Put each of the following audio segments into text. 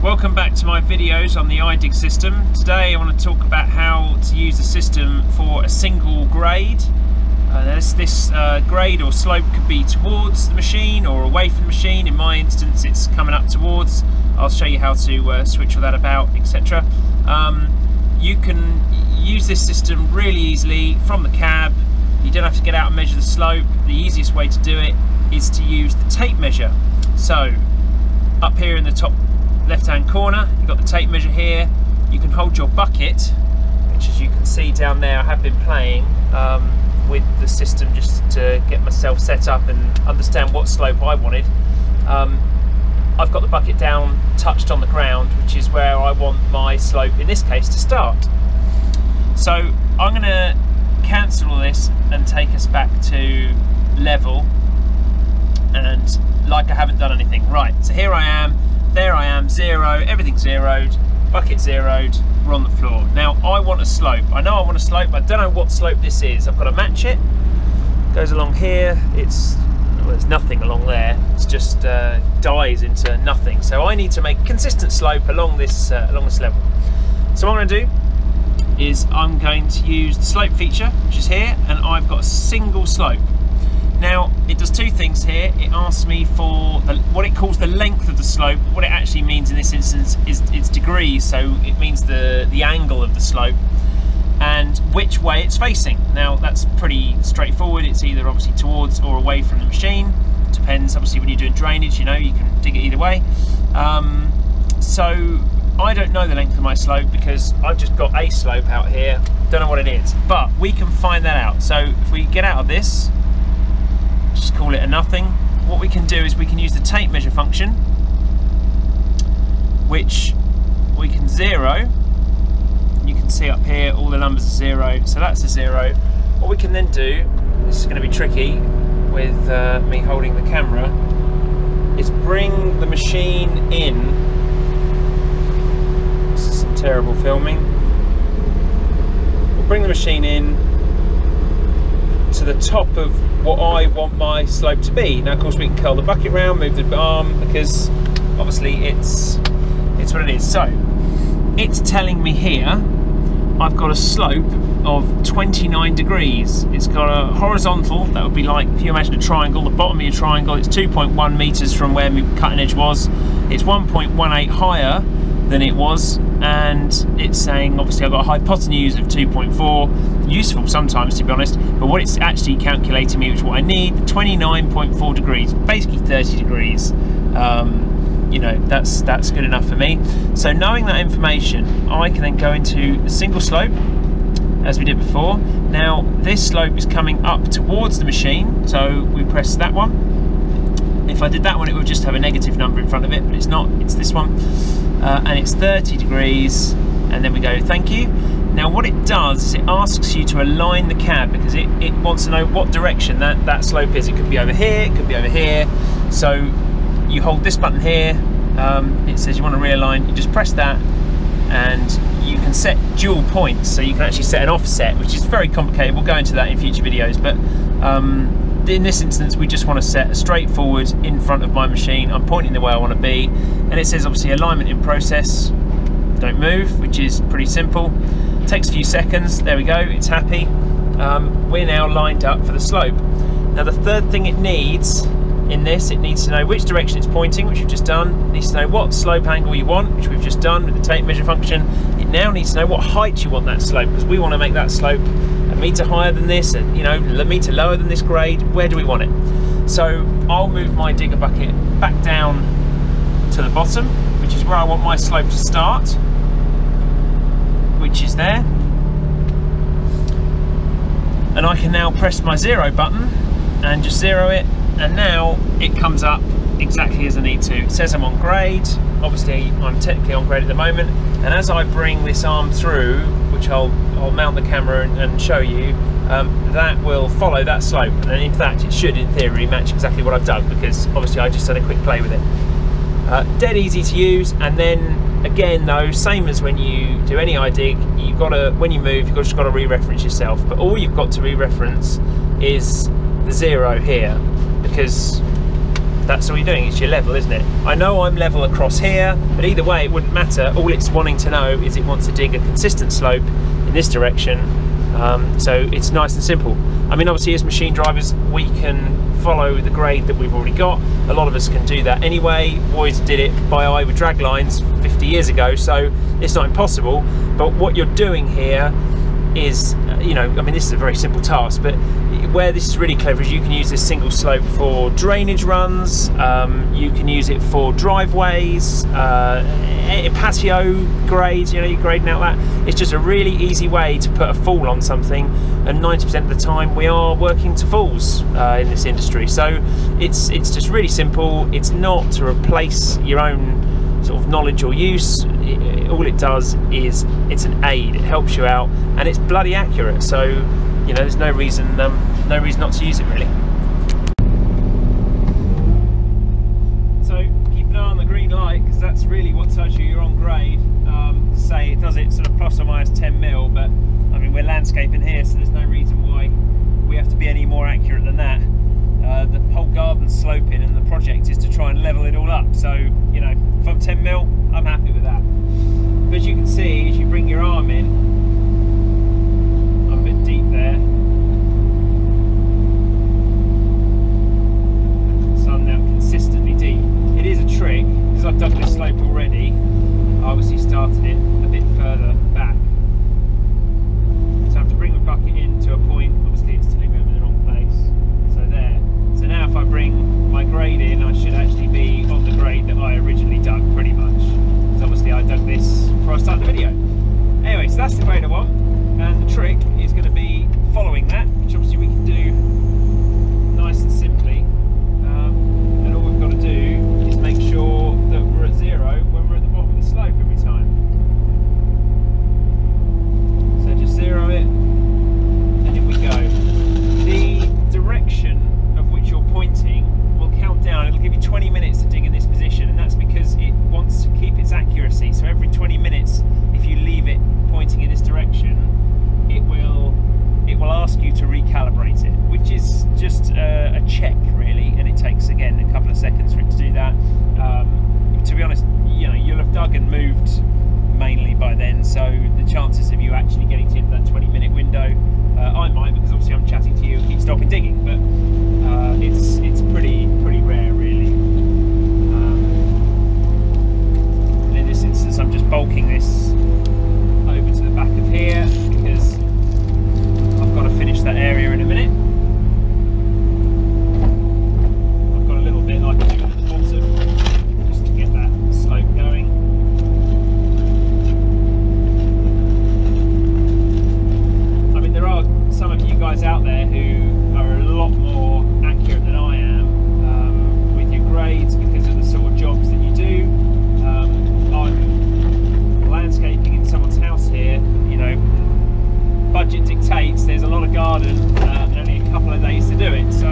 Welcome back to my videos on the Idig system. Today I want to talk about how to use the system for a single grade. This grade or slope could be towards the machine or away from the machine. In my instance it's coming up towards. I'll show you how to switch all that about, etc. You can use this system really easily from the cab. You don't have to get out and measure the slope. The easiest way to do it is to use the tape measure. So up here in the top left hand corner you've got the tape measure here. You can hold your bucket, which as you can see down there I have been playing with the system just to get myself set up and understand what slope I wanted. I've got the bucket down touched on the ground, which is where I want my slope in this case to start. So I'm going to cancel all this and take us back to level, and like I haven't done anything. Right, so here I am, there I am, zero, everything's zeroed, bucket zeroed, we're on the floor. Now I want a slope. I know I want a slope, but I don't know what slope this is. I've got to match it. Goes along here, well, there's nothing along there. It's just dies into nothing. So I need to make consistent slope along this level. So what I'm going to do is I'm going to use the slope feature, which is here, and I've got a single slope. Now it does two things here. It asks me for what it calls the length of the slope. What it actually means in this instance is it's degrees, so it means the angle of the slope and which way it's facing. Now that's pretty straightforward. It's either obviously towards or away from the machine. Depends, obviously when you're doing drainage, you know, you can dig it either way. So I don't know the length of my slope because I've just got a slope out here. Don't know what it is, but we can find that out. So if we get out of this, just call it a nothing. What we can do is we can use the tape measure function, which we can zero. You can see up here all the numbers are zero, so that's a zero. What we can then do, this is going to be tricky with me holding the camera, is bring the machine in. This is some terrible filming. We'll bring the machine in to the top of what I want my slope to be. Now of course we can curl the bucket round, move the arm, because obviously it's what it is. So it's telling me here I've got a slope of 29 degrees. It's got a horizontal, that would be like, if you imagine a triangle, the bottom of your triangle, it's 2.1 meters from where my cutting edge was. It's 1.18 higher than it was, and it's saying obviously I've got a hypotenuse of 2.4, useful sometimes to be honest, but what it's actually calculating me, which is what I need, 29.4 degrees, basically 30 degrees. You know, that's good enough for me. So knowing that information, I can then go into a single slope as we did before. Now this slope is coming up towards the machine, so we press that one. If I did that one it would just have a negative number in front of it, but it's not, it's this one. And it's 30 degrees, and then we go thank you. Now what it does is it asks you to align the cab because it wants to know what direction that slope is. It could be over here, it could be over here. So you hold this button here, it says you want to realign, you just press that, and you can set dual points, so you can actually set an offset, which is very complicated. We'll go into that in future videos, but in this instance we just want to set a straightforward in front of my machine. I'm pointing the way I want to be, and it says obviously alignment in process, don't move, which is pretty simple. Takes a few seconds, there we go, it's happy. We're now lined up for the slope. Now the third thing it needs in this, it needs to know which direction it's pointing, which we've just done. It needs to know what slope angle you want, which we've just done with the tape measure function. It now needs to know what height you want that slope, because we want to make that slope a metre higher than this, and you know, a metre lower than this grade. Where do we want it? So I'll move my digger bucket back down to the bottom, which is where I want my slope to start, which is there. And I can now press my zero button and just zero it, and now it comes up exactly as I need to. It says I'm on grade. Obviously I'm technically on grade at the moment, and as I bring this arm through, which I'll mount the camera and show you, that will follow that slope, and in fact it should in theory match exactly what I've done, because obviously I just had a quick play with it. Dead easy to use. And then again though, same as when you do any Idig, you've got to, when you move, you've just got to re-reference yourself, but all you've got to re-reference is the zero here, because that's all you're doing. It's your level, isn't it? I know I'm level across here, but either way it wouldn't matter. All it's wanting to know is it wants to dig a consistent slope in this direction. So it's nice and simple. I mean, obviously as machine drivers we can follow the grade that we've already got. A lot of us can do that anyway. Boys did it by eye with drag lines 50 years ago, so it's not impossible. But what you're doing here is, you know, I mean, this is a very simple task, but where this is really clever is you can use this single slope for drainage runs, you can use it for driveways, patio grades, you know, you're grading out that. It's just a really easy way to put a fall on something, and 90% of the time we are working to falls in this industry. So it's just really simple. It's not to replace your own sort of knowledge or use. All it does is it's an aid. It helps you out, and it's bloody accurate. So, you know, there's no reason not to use it really. So keep an eye on the green light, because that's really what tells you you're on grade. Say it does it sort of plus or minus 10 mil, but I mean, we're landscaping here, so there's no reason why we have to be any more accurate than that. The whole garden's sloping, and the project is to try and level it all up. So, you know, if I'm 10 mil, I'm happy with that. But as you can see, as you bring your arm in, I'm a bit deep there. So I'm now consistently deep. It is a trick, because I've dug this slope already. I obviously started it a bit further back. So I have to bring the bucket in to a point. Obviously it's telling me I'm in the wrong place. So there. So now if I bring my grade in, I should actually be on the grade that I originally dug, pretty much. Because obviously I dug this before I started the video. Anyway, so that's the grade I want. And the trick is going to be following that, which obviously we can do nice and simply. And all we've got to do is make sure that we're at zero when we're at the bottom of the slope every time. So just zero it, and in we go. The direction of which you're pointing will count down. It'll give you 20 minutes to dig in this position, and that's because it wants to keep its accuracy. So every 20 minutes, if you leave it pointing in this direction, it will ask you to recalibrate it, which is just a check really, and it takes again a couple of seconds for it to do that. To be honest, you know, you'll have dug and moved mainly by then, so the chances of you actually getting to that 20-minute window, I might, because obviously I'm chatting to you and keep stopping digging, but it's pretty rare really. And in this instance, I'm just bulking this over to the back of here, because I've got to finish that area in a minute. I've got a little bit I can do at the bottom, just to get that slope going. I mean, there are some of you guys out there who are a lot more accurate than I am with your grades, because of the sort of jobs that you do. I'm landscaping in someone's house here, you know, budget dictates there's a lot of garden and only a couple of days to do it, so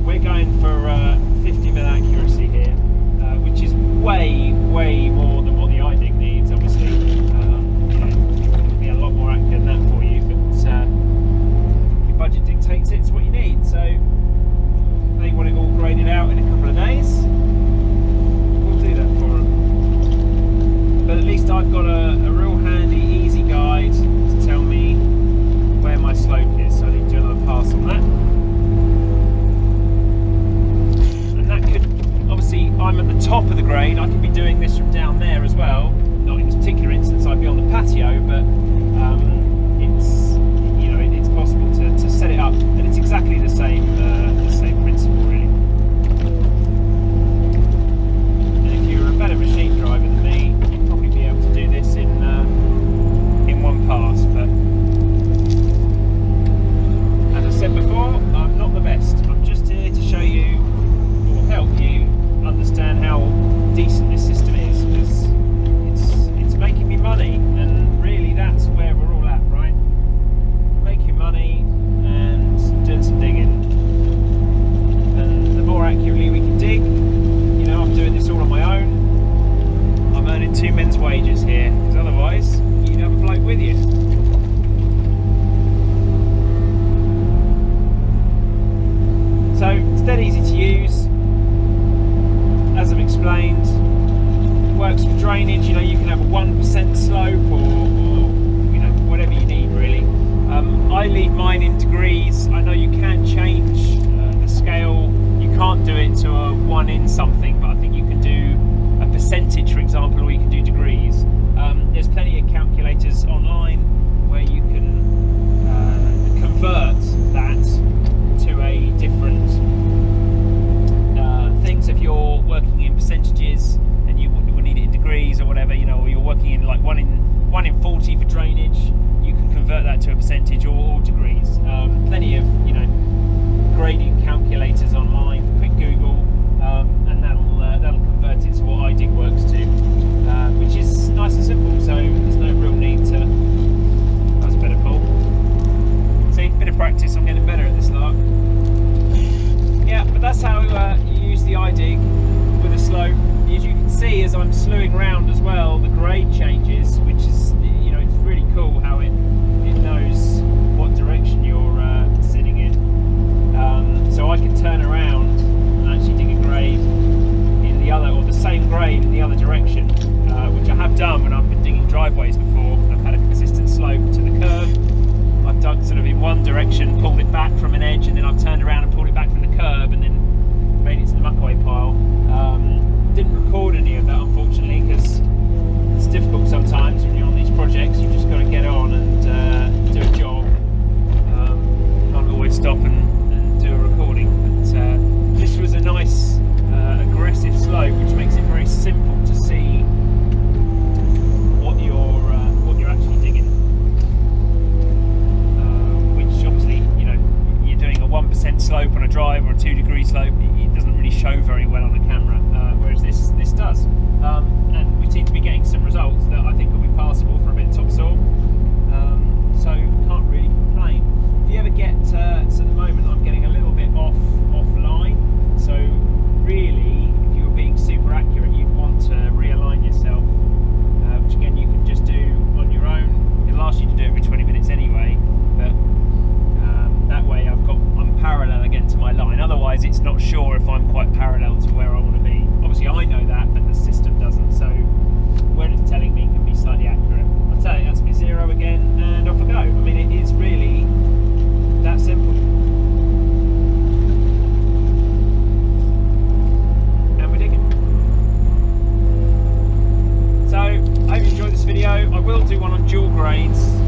we're going for 50mm accuracy here, which is way more than what the Idig needs, obviously. You know, it can be a lot more accurate than that for you, but your budget dictates it's what you need. So they want it all graded out in a couple of days, we'll do that for them. But at least I've got a real handy, easy guide to tell me where my slope is, so I need to do another pass on that. And that could, obviously, I'm at the top of the grade, I could be doing this from down there as well. Not in this particular instance, I'd be on the patio, but it's, you know, it's possible to set it up, and it's exactly the same principle really. And if you're a better machine driver than me, you'd probably be able to do this in one pass, but as I said before, I'm not the best. I'm just here to show you, or help you understand how decent this system is, because it's making me money, and really that's where we're all at, right? Making money and doing some digging, and drainage, you know, you can have a 1% slope or you know, whatever you need really. I leave mine in degrees. I know you can change the scale. You can't do it to a 1 in something, but I think you can do a percentage, for example, or you can do degrees. There's plenty of calculators online where you can convert that to a different things. If you're working in percentages and you will need it in degrees or whatever, you know, or you're working in like 1 in 40 for drainage, you can convert that to a percentage or degrees. Plenty of, you know, grading calculators online. Quick Google, and that'll convert it to what Idig works to, which is nice and simple. So there's no real need to. That was a better pull. See, bit of practice. I'm getting better at this lark. Yeah, but that's how you use the Idig with a slope. As you can see, as I'm slewing round as well, the grade changes, which is, you know, it's really cool how it knows what direction you're sitting in. So I can turn around and actually dig a grade in the other, or the same grade in the other direction, which I have done when I've been digging driveways before. I've had a consistent slope to the curb. I've dug sort of in one direction, pulled it back from an edge, and then I've turned around and pulled it back from the curb, and then made it to the muckaway pile. Didn't record any of that, unfortunately, because it's difficult sometimes when you're on these projects. You've just got to get on and do a job. Can't always stop and do a recording. But this was a nice aggressive slope, which makes it very simple to see what you're actually digging. Which obviously, you know, you're doing a 1% slope on a drive or a 2 degree slope. It doesn't really show very well on the camera, whereas this does. And we seem to be getting some results that I think will be passable for a bit of topsoil. So can't really complain. If you ever get so at the moment I'm getting a little bit offline. So really, if you were being super accurate, you'd want to realign yourself, which again you can just do on your own. It'll ask you to do it every 20 minutes anyway, but that way I'm parallel again to my line. Otherwise it's not sure if I'm quite parallel to where I want to be. Obviously I know that, but the system doesn't, so where it's telling me can be slightly accurate. I'll tell it, that's me 0 again, and off I go. I mean, it is really that simple. And we're digging. So, I hope you enjoyed this video. I will do one on dual grades.